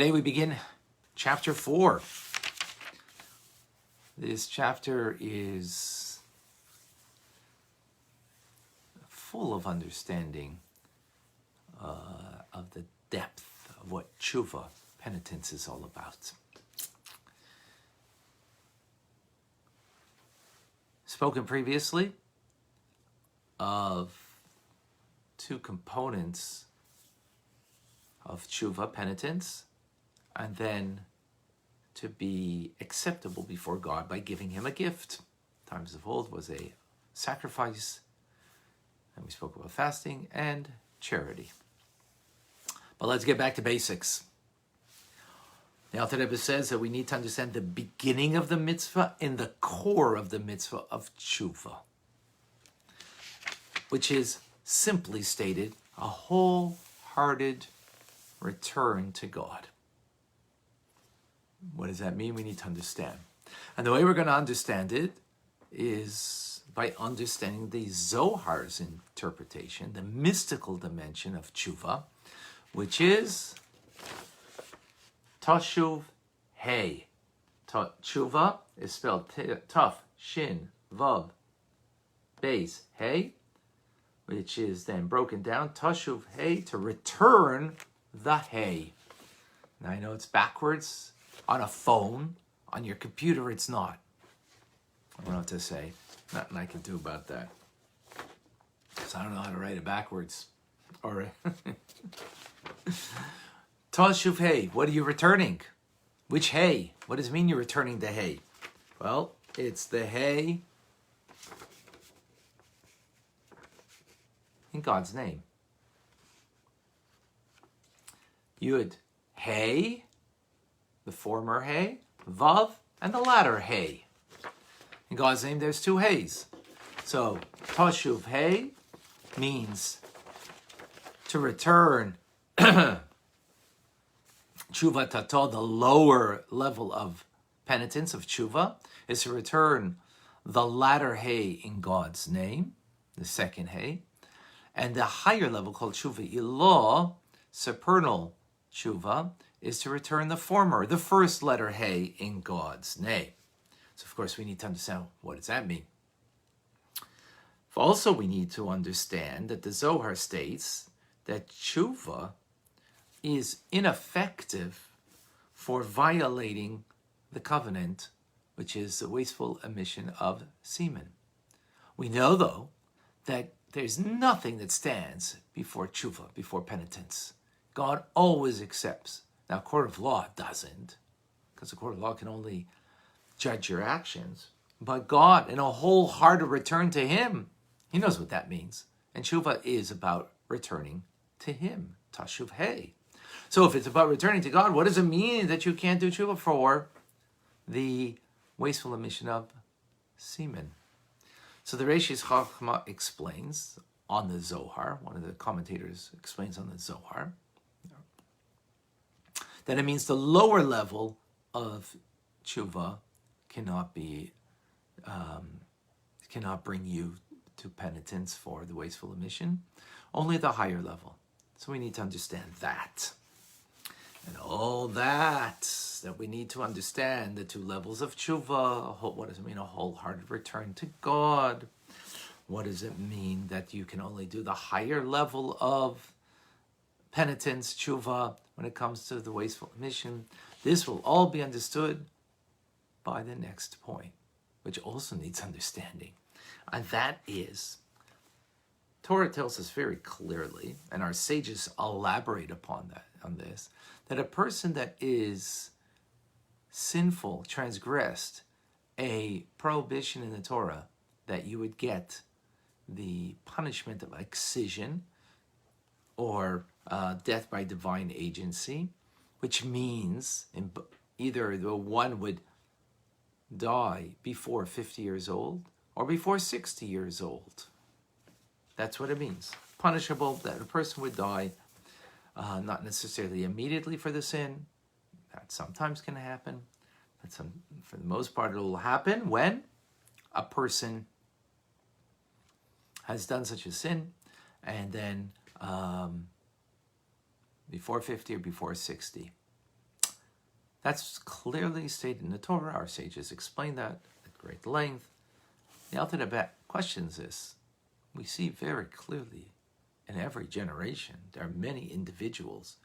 Today we begin chapter 4. This chapter is full of understanding of the depth of what Teshuvah, penitence, is all about. Spoken previously of two components of Teshuvah, penitence, and then to be acceptable before God by giving him a gift. Times of old was a sacrifice, and we spoke about fasting and charity. But let's get back to basics. The Alter Rebbe says that we need to understand the beginning of the mitzvah and the core of the mitzvah of Teshuvah, which is, simply stated, a wholehearted return to God. What does that mean? We need to understand. And the way we're going to understand it is by understanding the Zohar's interpretation, the mystical dimension of Teshuvah, which is Teshuvah. Teshuvah is spelled Taf, Shin, Vav, Beis, Hey, which is then broken down, Teshuvah, to return the Hey. Now I know it's backwards. On a phone, on your computer, it's not. I don't know what to say. Nothing I can do about that. Because I don't know how to write it backwards. Or Teshuvah, what are you returning? Which hay? What does it mean you're returning the hay? Well, it's the hay in God's name. Yud, hay, the former hay, Vav, and the latter hay. In God's name, there's two hays. So, Teshuvah means to return Teshuvah Tato, the lower level of penitence of Teshuvah, is to return the latter hay in God's name, the second hay, and the higher level called Teshuvah Ilah, supernal Teshuvah, is to return the former, the first letter Hey in God's name. So of course we need to understand, what does that mean? Also we need to understand that the Zohar states that Teshuvah is ineffective for violating the covenant, which is the wasteful emission of semen. We know though that there's nothing that stands before Teshuvah, before penitence. God always accepts. Now, a court of law doesn't, because the court of law can only judge your actions. But God, in a wholehearted return to him, he knows what that means. And Teshuvah is about returning to him, Teshuvah. So if it's about returning to God, what does it mean that you can't do Teshuvah for the wasteful emission of semen? So the Reishis Chachma explains on the Zohar, one of the commentators explains on the Zohar, that it means the lower level of Teshuvah cannot bring you to penitence for the wasteful emission, only the higher level. So we need to understand that. And all that we need to understand, the two levels of Teshuvah. What does it mean, a wholehearted return to God? What does it mean that you can only do the higher level of penitence, Teshuvah, when it comes to the wasteful emission? This will all be understood by the next point, which also needs understanding. And that is, Torah tells us very clearly, and our sages elaborate upon that, on this, that a person that is sinful, transgressed a prohibition in the Torah, that you would get the punishment of excision or death by divine agency, which means either the one would die before 50 years old or before 60 years old. That's what it means. Punishable, that a person would die, not necessarily immediately for the sin. That sometimes can happen. But for the most part, it will happen when a person has done such a sin, and then before 50 or before 60. That's clearly stated in the Torah. Our sages explain that at great length. The Alter Rebbe questions this. We see very clearly in every generation there are many individuals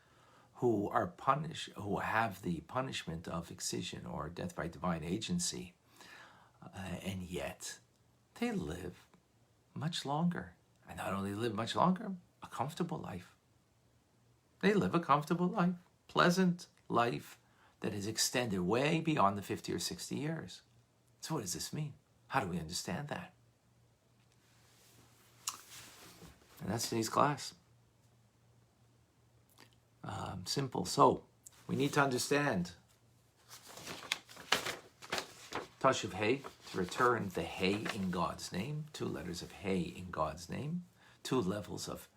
who are punished, who have the punishment of excision or death by divine agency, and yet they live much longer. And not only live much longer, a comfortable life. They live a comfortable life, pleasant life that is extended way beyond the 50 or 60 years. So what does this mean? How do we understand that? And that's today's class. Simple. So we need to understand Teshuvah, to return the Hey in God's name, 2 letters of Hey in God's name, 2 levels of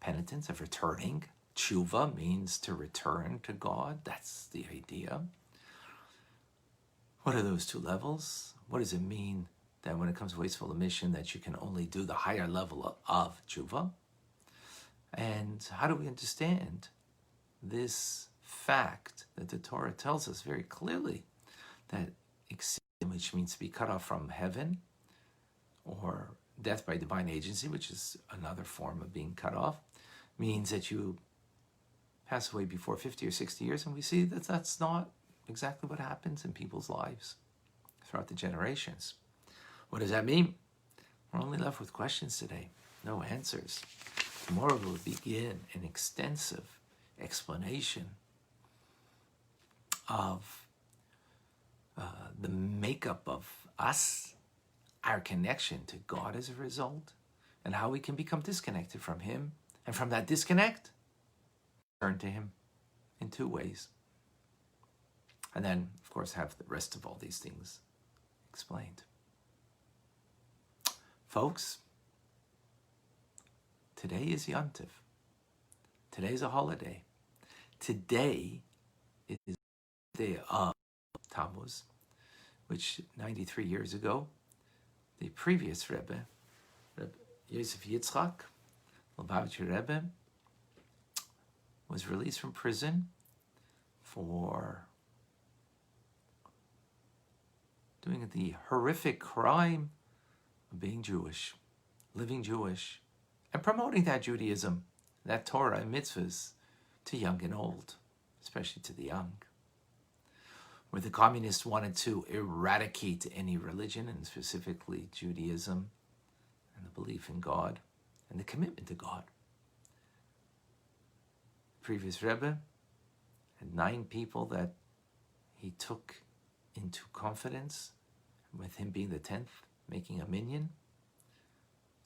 penitence, of returning. Teshuvah means to return to God. That's the idea. What are those 2 levels? What does it mean that when it comes to wasteful emission that you can only do the higher level of Teshuvah? And how do we understand this fact that the Torah tells us very clearly that exceeding, which means to be cut off from heaven, or death by divine agency, which is another form of being cut off, means that you pass away before 50 or 60 years, and we see that that's not exactly what happens in people's lives throughout the generations. What does that mean? We're only left with questions today, no answers. Tomorrow we'll begin an extensive explanation of the makeup of us, our connection to God as a result, and how we can become disconnected from Him, and from that disconnect, turn to Him in 2 ways. And then, of course, have the rest of all these things explained. Folks, today is Yom Tov. Today is a holiday. Today is the day of Tammuz, which 93 years ago, the previous Rebbe, Rebbe Yosef Yitzchak, Lubavitcher Rebbe, was released from prison for doing the horrific crime of being Jewish, living Jewish, and promoting that Judaism, that Torah and mitzvahs to young and old, especially to the young. Where the communists wanted to eradicate any religion, and specifically Judaism, and the belief in God, and the commitment to God. The previous Rebbe had 9 people that he took into confidence, with him being the 10th, making a minyan,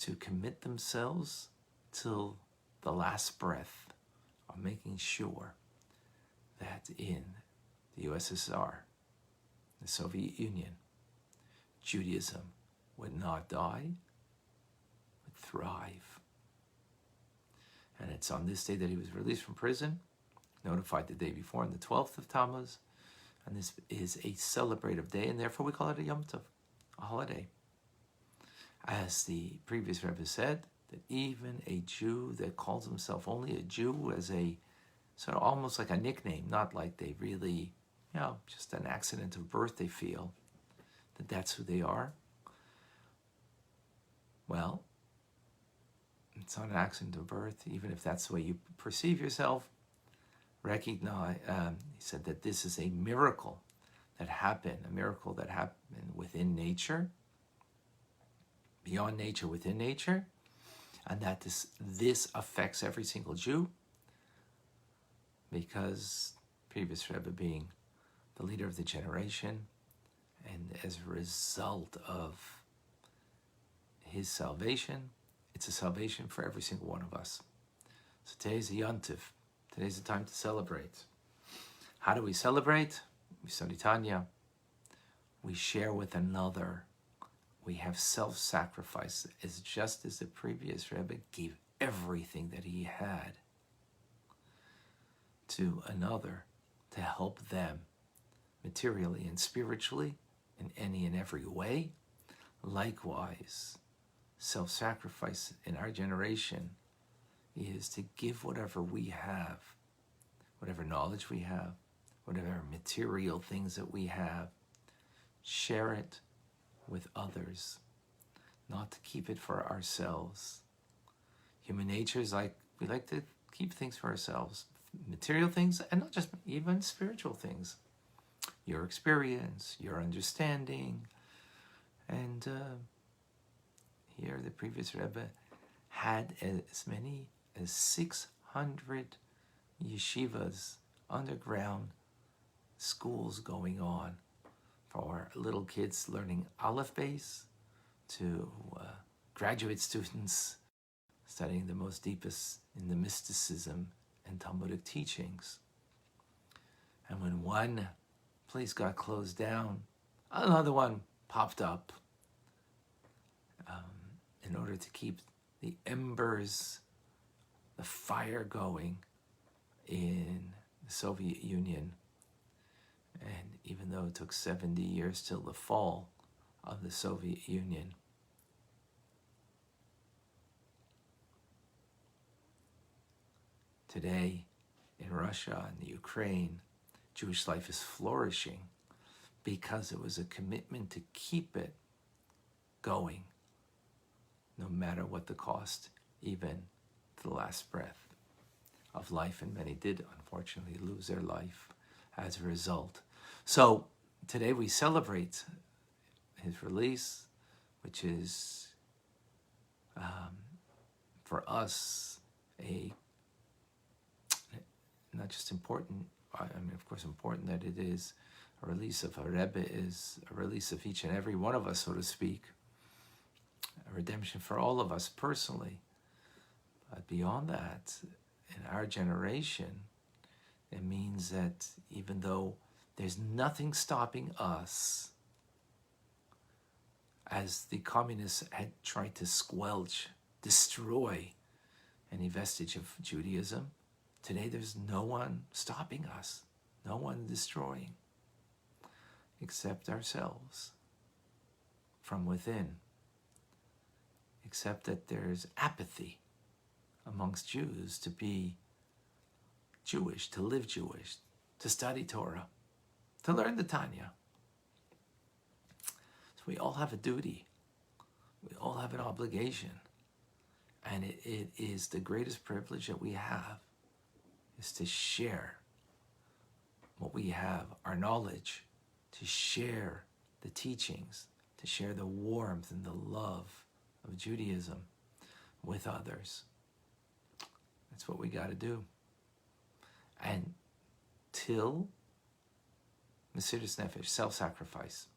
to commit themselves till the last breath of making sure that in the USSR, the Soviet Union, Judaism would not die, would thrive. And it's on this day that he was released from prison, notified the day before, on the 12th of Tammuz, and this is a celebrative day, and therefore we call it a Yom Tov, a holiday. As the previous Rebbe said, that even a Jew that calls himself only a Jew as a sort of almost like a nickname, not like they really, just an accident of birth they feel, that that's who they are. Well, it's not an accident of birth, even if that's the way you perceive yourself. Recognize, he said that this is a miracle that happened within nature, beyond nature, within nature, and that this affects every single Jew, because previous Rebbe being the leader of the generation, and as a result of his salvation, it's a salvation for every single one of us. So today's a Yom Tov. Today's the time to celebrate. How do we celebrate? We study Tanya. We share with another. We have self-sacrifice, as just as the previous Rebbe gave everything that he had to another to help them materially and spiritually in any and every way. Likewise, self-sacrifice in our generation is to give whatever we have, whatever knowledge we have, whatever material things that we have, share it with others, not to keep it for ourselves. Human nature is like, we like to keep things for ourselves, material things, and not just even spiritual things. Your experience, your understanding. And here the previous Rebbe had as many as 600 yeshivas, underground schools going on for little kids learning Aleph Beis to graduate students studying the most deepest in the mysticism and Talmudic teachings. And when one place got closed down, another one popped up in order to keep the embers, the fire going in the Soviet Union. And even though it took 70 years till the fall of the Soviet Union, today in Russia and the Ukraine, Jewish life is flourishing because it was a commitment to keep it going, no matter what the cost, even to the last breath of life. And many did, unfortunately, lose their life as a result. So today we celebrate his release, which is for us not just important, I mean, of course, important that it is a release of a Rebbe, is a release of each and every one of us, so to speak, a redemption for all of us personally. But beyond that, in our generation, it means that even though there's nothing stopping us, as the communists had tried to squelch, destroy any vestige of Judaism, today there's no one stopping us, no one destroying, except ourselves from within. Except that there's apathy amongst Jews to be Jewish, to live Jewish, to study Torah, to learn the Tanya. So we all have a duty. We all have an obligation. And it is the greatest privilege that we have, is to share what we have, our knowledge, to share the teachings, to share the warmth and the love of Judaism with others. That's what we got to do. And till Mesiras Nefesh, self-sacrifice.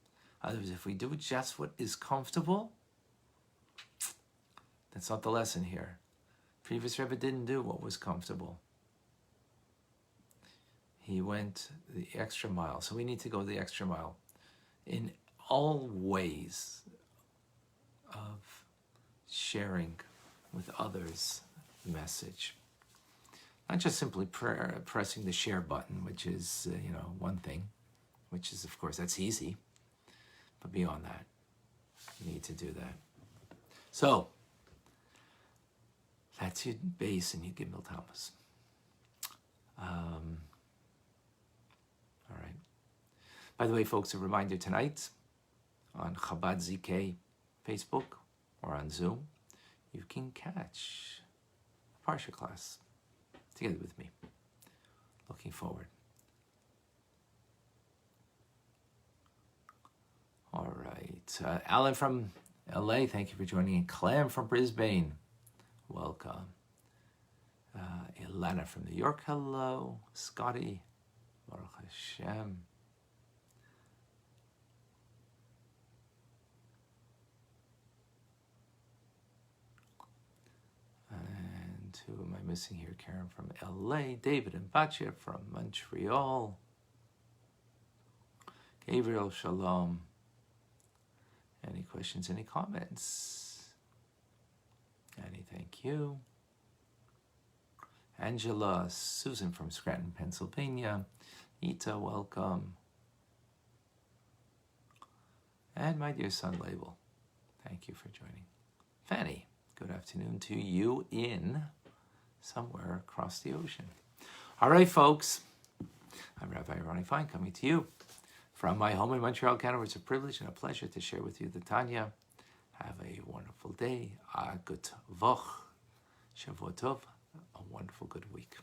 Otherwise, if we do just what is comfortable, that's not the lesson here. Previous Rebbe didn't do what was comfortable. He went the extra mile. So we need to go the extra mile in all ways of sharing with others the message. Not just simply pressing the share button, which is, one thing, which is, of course, that's easy. But beyond that, you need to do that. So, that's your base and your Gimel Tammuz. All right. By the way, folks, a reminder tonight on Chabad ZK Facebook or on Zoom, you can catch a Parsha class together with me. Looking forward. All right. Alan from LA, thank you for joining in. Clem from Brisbane, welcome. Ilana from New York, hello. Scotty, Baruch Hashem. And who am I missing here? Karen from LA, David and Batya from Montreal. Gabriel, shalom. Any questions, any comments? Annie, thank you. Angela, Susan from Scranton, Pennsylvania. Ita, welcome. And my dear son, Label, thank you for joining. Fanny, good afternoon to you in somewhere across the ocean. All right, folks. I'm Rabbi Ronnie Fine, coming to you from my home in Montreal, Canada. It's a privilege and a pleasure to share with you the Tanya. Have a wonderful day. A good Voch. Shavua Tov. A wonderful good week.